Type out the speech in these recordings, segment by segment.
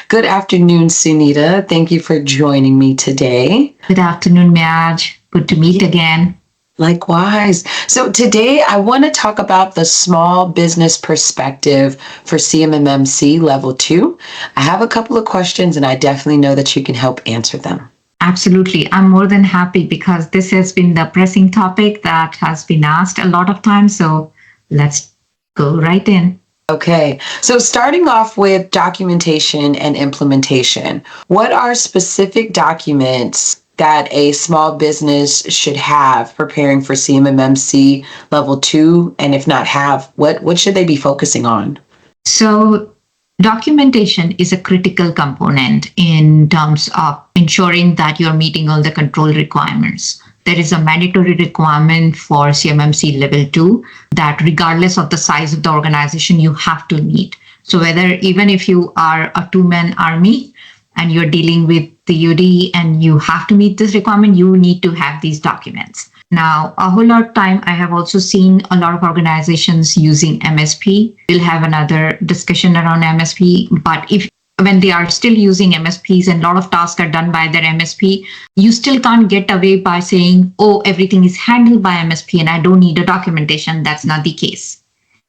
Good afternoon, Sunita. Thank you for joining me today. Good afternoon, Myaj. Good to meet again. Likewise. So today I want to talk about the small business perspective for CMMC Level 2. I have a couple of questions and I definitely know that you can help answer them. Absolutely. I'm more than happy because this has been the pressing topic that has been asked a lot of times. So let's go right in. Okay, so starting off with documentation and implementation, what are specific documents that a small business should have preparing for CMMC Level 2? And if not have, what should they be focusing on? So documentation is a critical component in terms of ensuring that you're meeting all the control requirements. There is a mandatory requirement for CMMC Level 2 that regardless of the size of the organization, you have to meet. So even if you are a two-man army and you're dealing with the UD and you have to meet this requirement, you need to have these documents. Now, a whole lot of time, I have also seen a lot of organizations using MSP. We'll have another discussion around MSP, but when they are still using MSPs and a lot of tasks are done by their MSP, you still can't get away by saying, oh, everything is handled by MSP and I don't need a documentation. That's not the case.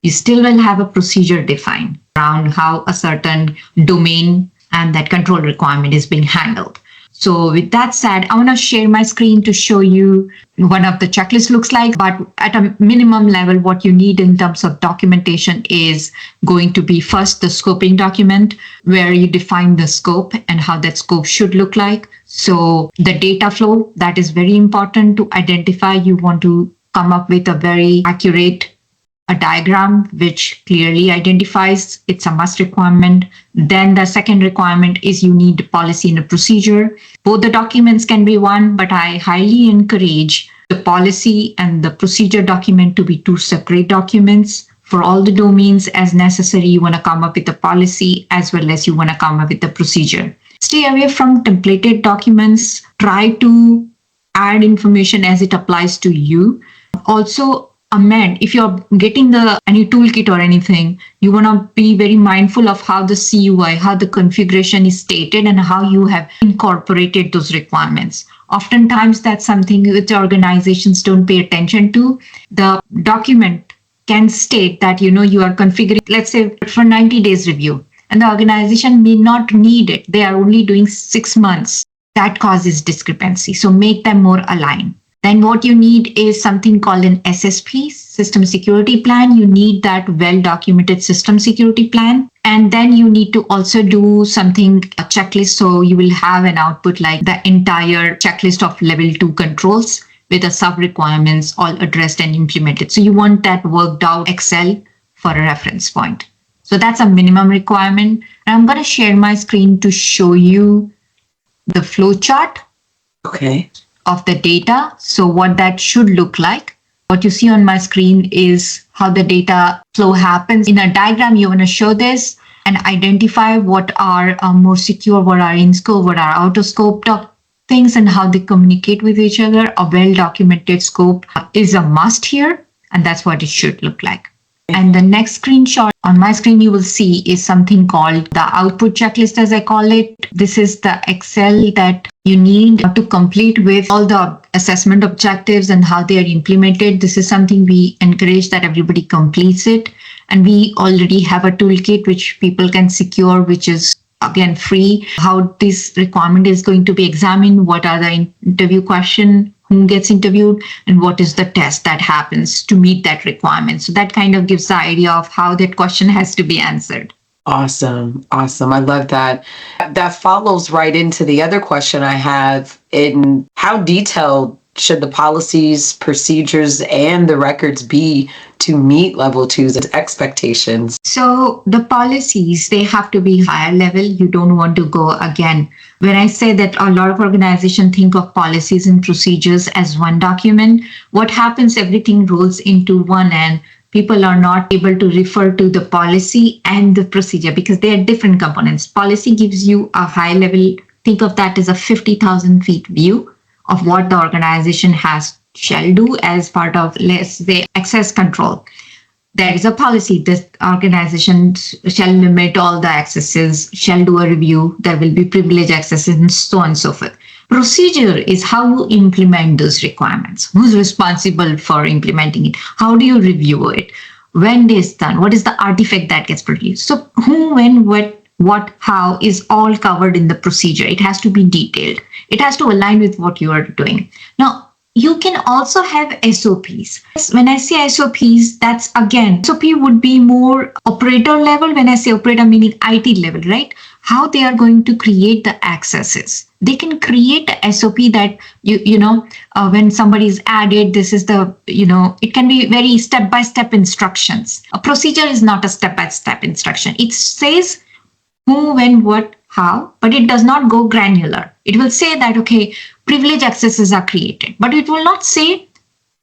You still will have a procedure defined around how a certain domain and that control requirement is being handled. So with that said, I want to share my screen to show you one of the checklists looks like, but at a minimum level, what you need in terms of documentation is going to be first the scoping document where you define the scope and how that scope should look like. So the data flow, that is very important to identify. You want to come up with a very accurate diagram which clearly identifies it's a must requirement. Then the second requirement is you need a policy and a procedure. Both the documents can be one, but I highly encourage the policy and the procedure document to be two separate documents. For all the domains as necessary, you want to come up with the policy as well as you want to come up with the procedure. Stay away from templated documents. Try to add information as it applies to you. Also, amend. If you're getting any toolkit or anything, you want to be very mindful of how the CUI, how the configuration is stated and how you have incorporated those requirements. Oftentimes that's something which organizations don't pay attention to. The document can state that, you are configuring, let's say for 90 days review, and the organization may not need it. They are only doing 6 months. That causes discrepancy. So make them more aligned. Then what you need is something called an SSP, System Security Plan. You need that well-documented system security plan. And then you need to also do something, a checklist. So you will have an output like the entire checklist of level 2 controls with the sub-requirements all addressed and implemented. So you want that worked out Excel for a reference point. So that's a minimum requirement. And I'm going to share my screen to show you the flow chart. Okay. Of the data. So what that should look like. What you see on my screen is how the data flow happens. In a diagram, you want to show this and identify what are more secure, what are in scope, what are out of scope things and how they communicate with each other. A well-documented scope is a must here, and that's what it should look like. And the next screenshot on my screen you will see is something called the output checklist, as I call it. This is the Excel that you need to complete with all the assessment objectives and how they are implemented. This is something we encourage that everybody completes it. And we already have a toolkit which people can secure, which is again free. How this requirement is going to be examined, what are the interview questions, whom gets interviewed, and what is the test that happens to meet that requirement. So that kind of gives the idea of how that question has to be answered. Awesome. Awesome. I love that. That follows right into the other question I have in how detailed should the policies, procedures, and the records be to meet level 2's expectations? So the policies, they have to be higher level. You don't want to go again. When I say that a lot of organizations think of policies and procedures as one document, what happens, everything rolls into one and people are not able to refer to the policy and the procedure because they are different components. Policy gives you a high level, think of that as a 50,000 feet view of what the organization shall do as part of, let's say, access control. There is a policy. This organization shall limit all the accesses, shall do a review. There will be privilege accesses and so on and so forth. Procedure is how you implement those requirements. Who's responsible for implementing it? How do you review it? When it is done? What is the artifact that gets produced? So who, when, what, how is all covered in the procedure. It has to be detailed. It has to align with what you are doing. Now, you can also have SOPs. When I say SOPs, that's again, SOP would be more operator level. When I say operator, meaning IT level, right? How they are going to create the accesses. They can create a SOP that, when somebody is added, this is the, it can be very step-by-step instructions. A procedure is not a step-by-step instruction. It says who, when, what, how, but it does not go granular. It will say that, okay, privilege accesses are created, but it will not say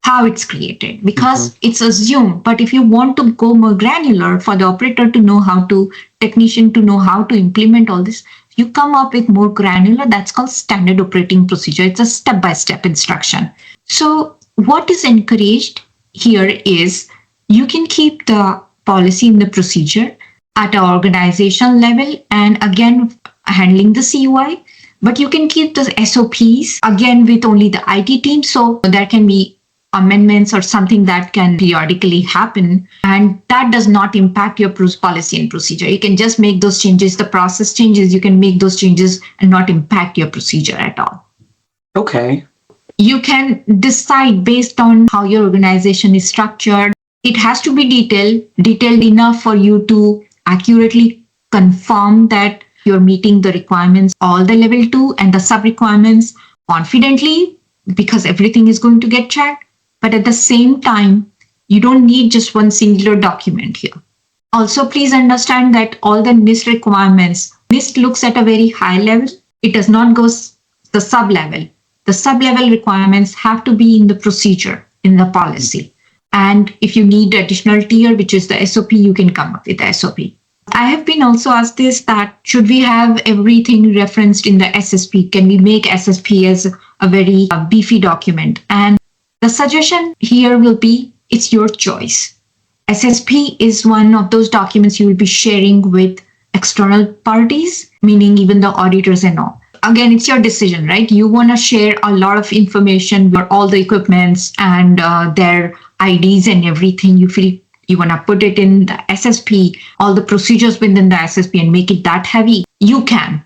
how it's created because it's assumed. But if you want to go more granular for the operator to know how to, technician to know how to implement all this, you come up with more granular. That's called standard operating procedure. It's a step-by-step instruction. So what is encouraged here is you can keep the policy in the procedure at an organization level and again handling the CUI, but you can keep the SOPs again with only the IT team. So there can be amendments or something that can periodically happen, and that does not impact your policy and procedure. You can just make those changes, the process changes, you can make those changes and not impact your procedure at all. Okay. You can decide based on how your organization is structured. It has to be detailed enough for you to accurately confirm that you're meeting the requirements, all the level 2 and the sub requirements confidently, because everything is going to get checked. But at the same time, you don't need just one singular document here. Also, please understand that all the NIST requirements, NIST looks at a very high level. It does not go the sub level. The sub level requirements have to be in the procedure, in the policy. And if you need additional tier, which is the SOP, you can come up with the SOP. I have been also asked this, that should we have everything referenced in the SSP? Can we make SSP as a very beefy document? And the suggestion here will be, it's your choice. SSP is one of those documents you will be sharing with external parties, meaning even the auditors and all. Again, it's your decision, right? You want to share a lot of information for all the equipments and their IDs and everything. You feel you want to put it in the SSP, all the procedures within the SSP and make it that heavy. You can.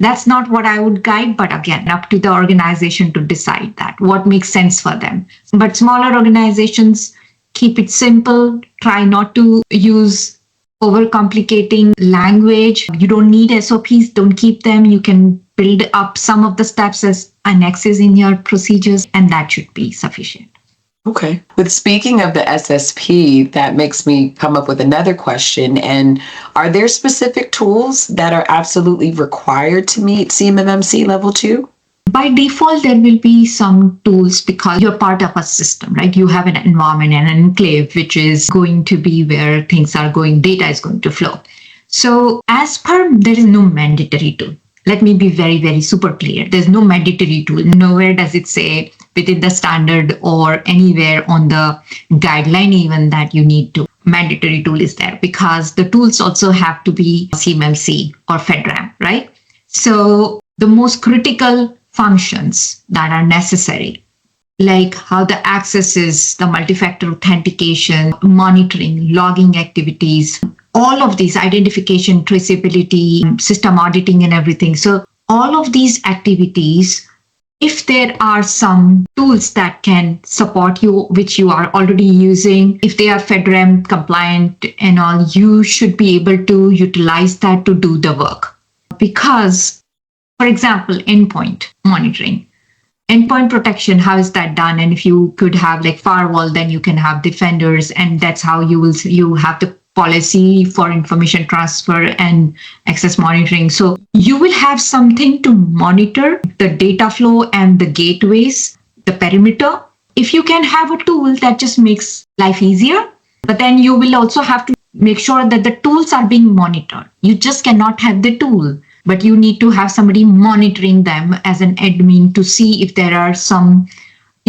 That's not what I would guide, but again, up to the organization to decide that, what makes sense for them. But smaller organizations, keep it simple. Try not to use overcomplicating language. You don't need SOPs, don't keep them. You can build up some of the steps as annexes in your procedures, and that should be sufficient. Okay. With speaking of the SSP, that makes me come up with another question. And are there specific tools that are absolutely required to meet CMMC Level 2? By default, there will be some tools because you're part of a system, right? You have an environment and an enclave, which is going to be where things are going, data is going to flow. So as per, there is no mandatory tool. Let me be very, very super clear. There's no mandatory tool. Nowhere does it say within the standard or anywhere on the guideline even that you need to. Mandatory tool is there because the tools also have to be CMMC or FedRAMP, right? So the most critical functions that are necessary, like how the access is, the multi-factor authentication, monitoring, logging activities, all of these, identification, traceability, system auditing and everything. So all of these activities, if there are some tools that can support you, which you are already using, if they are FedRAMP compliant and all, you should be able to utilize that to do the work. Because, for example, endpoint monitoring, endpoint protection, how is that done? And if you could have like firewall, then you can have defenders, and that's how you have the policy for information transfer and access monitoring. So you will have something to monitor the data flow and the gateways, the perimeter. If you can have a tool that just makes life easier, but then you will also have to make sure that the tools are being monitored. You just cannot have the tool, but you need to have somebody monitoring them as an admin to see if there are some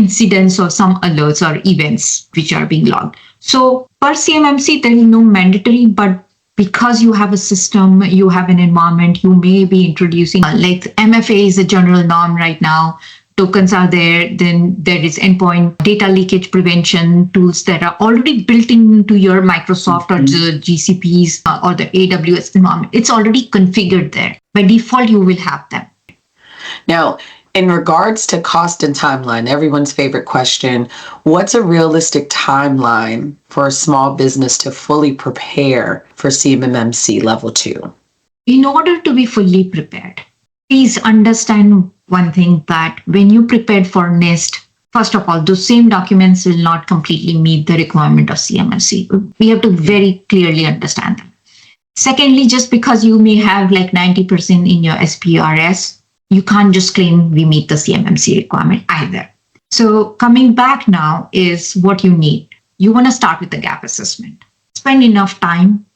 incidents or some alerts or events which are being logged. So per CMMC, there is no mandatory, but because you have a system, you have an environment, you may be introducing like MFA is a general norm right now. Tokens are there. Then there is endpoint data leakage prevention tools that are already built into your Microsoft or the GCPs or the AWS environment. It's already configured there. By default, you will have them. Now, in regards to cost and timeline, everyone's favorite question, what's a realistic timeline for a small business to fully prepare for CMMC Level 2? In order to be fully prepared, please understand one thing, that when you prepared for NIST, first of all, those same documents will not completely meet the requirement of CMMC. We have to very clearly understand them. Secondly, just because you may have like 90% in your SPRS, you can't just claim we meet the CMMC requirement either. So coming back now is what you need. You want to start with the gap assessment. Spend enough time,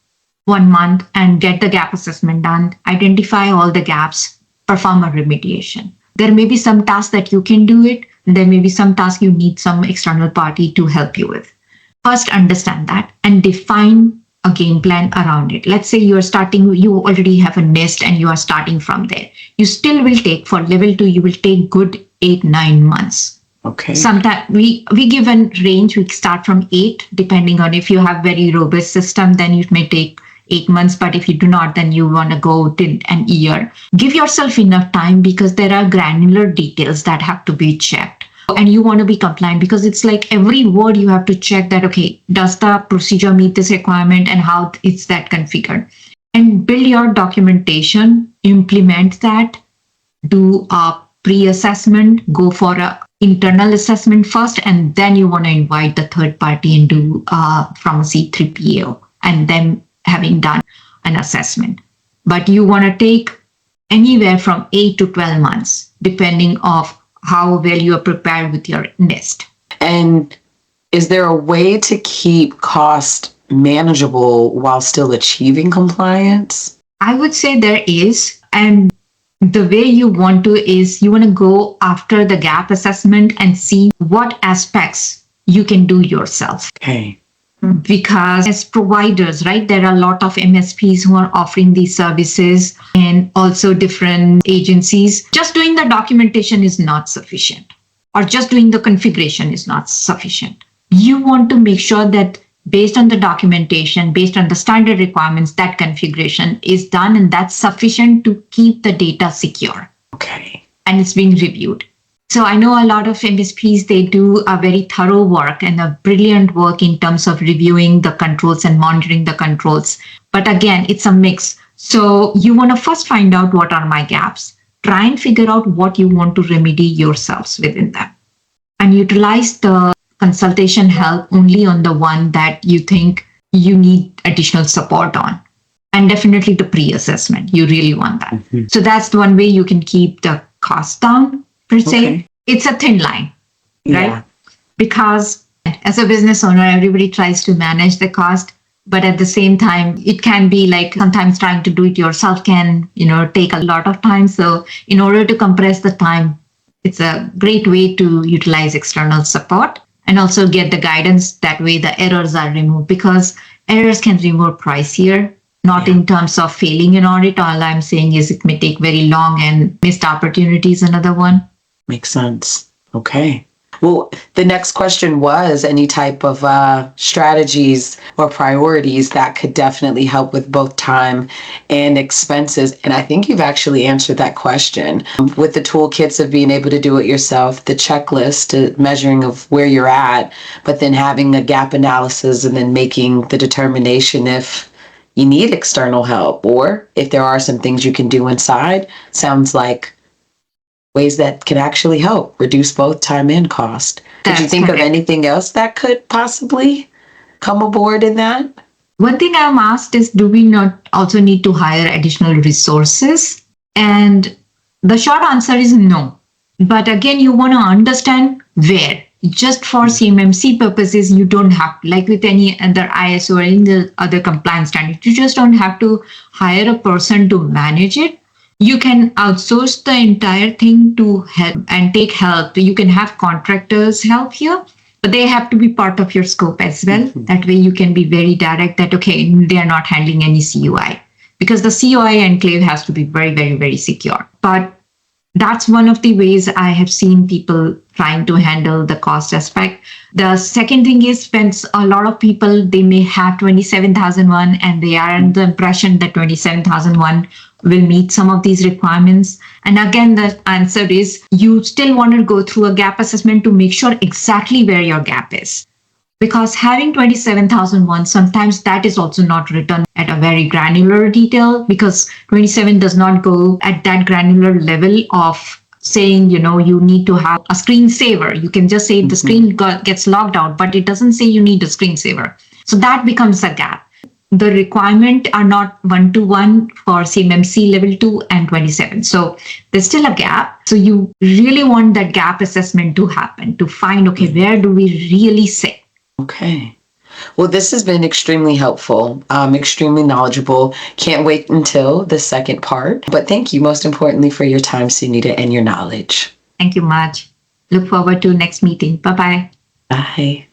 1 month, and get the gap assessment done. Identify all the gaps, perform a remediation. There may be some tasks that you can do it. There may be some tasks you need some external party to help you with. First, understand that and define a game plan around it. Let's say you already have a NIST and you are starting from there. You still will take, for level 2, you will take good 8-9 months. Okay. Sometimes we give a range, we start from 8, depending on if you have very robust system, then it may take 8 months. But if you do not, then you want to go till an year. Give yourself enough time because there are granular details that have to be checked. And you want to be compliant because it's like every word you have to check that, okay, does the procedure meet this requirement and how it's that configured? And build your documentation, implement that, do a pre-assessment, go for a internal assessment first, and then you want to invite the third party and do from a C3PO and then having done an assessment. But you want to take anywhere from 8 to 12 months, depending on how well you are prepared with your NIST. And is there a way to keep cost manageable while still achieving compliance? I would say there is. And the way you want to is you want to go after the gap assessment and see what aspects you can do yourself. Okay. Because as providers, right, there are a lot of MSPs who are offering these services and also different agencies. Just doing the documentation is not sufficient, or just doing the configuration is not sufficient. You want to make sure that based on the documentation, based on the standard requirements, that configuration is done and that's sufficient to keep the data secure. Okay. And it's being reviewed. So I know a lot of MSPs, they do a very thorough work and a brilliant work in terms of reviewing the controls and monitoring the controls. But again, it's a mix. So you want to first find out what are my gaps, try and figure out what you want to remedy yourselves within them, and utilize the consultation help only on the one that you think you need additional support on. And definitely the pre-assessment, you really want that. Mm-hmm. So that's the one way you can keep the cost down. Per se, okay. It's a thin line, right? Yeah. Because as a business owner, everybody tries to manage the cost, but at the same time, it can be like sometimes trying to do it yourself can, take a lot of time. So in order to compress the time, it's a great way to utilize external support and also get the guidance. That way the errors are removed, because errors can be more pricier. Not in terms of failing an audit. All I'm saying is it may take very long, and missed opportunity is another one. Makes sense. Okay. Well, the next question was any type of strategies or priorities that could definitely help with both time and expenses. And I think you've actually answered that question with the toolkits of being able to do it yourself, the checklist, measuring of where you're at, but then having a gap analysis and then making the determination if you need external help or if there are some things you can do inside. Sounds like ways that can actually help reduce both time and cost. Did you think of anything else that could possibly come aboard in that? One thing I'm asked is, do we not also need to hire additional resources? And the short answer is no. But again, you want to understand where. Just for CMMC purposes, you don't have, like with any other ISO or any other compliance standard, you just don't have to hire a person to manage it. You can outsource the entire thing to help and take help. You can have contractors help here, but they have to be part of your scope as well. That way you can be very direct that, okay, they are not handling any COI, because the COI enclave has to be very, very, very secure. But that's one of the ways I have seen people trying to handle the cost aspect. The second thing is, when a lot of people, they may have 27001 and they are under the impression that 27001 will meet some of these requirements. And again, the answer is you still want to go through a gap assessment to make sure exactly where your gap is. Because having 27001, sometimes that is also not written at a very granular detail, because 27 does not go at that granular level of saying, you need to have a screensaver. You can just say the screen gets logged out, but it doesn't say you need a screensaver. So that becomes a gap. The requirement are not one-to-one for CMMC level 2 and 27. So there's still a gap. So you really want that gap assessment to happen, to find, okay, where do we really sit? Okay. Well, this has been extremely helpful, extremely knowledgeable. Can't wait until the second part. But thank you most importantly for your time, Sunita, and your knowledge. Thank you, Myaj. Look forward to next meeting. Bye-bye. Bye.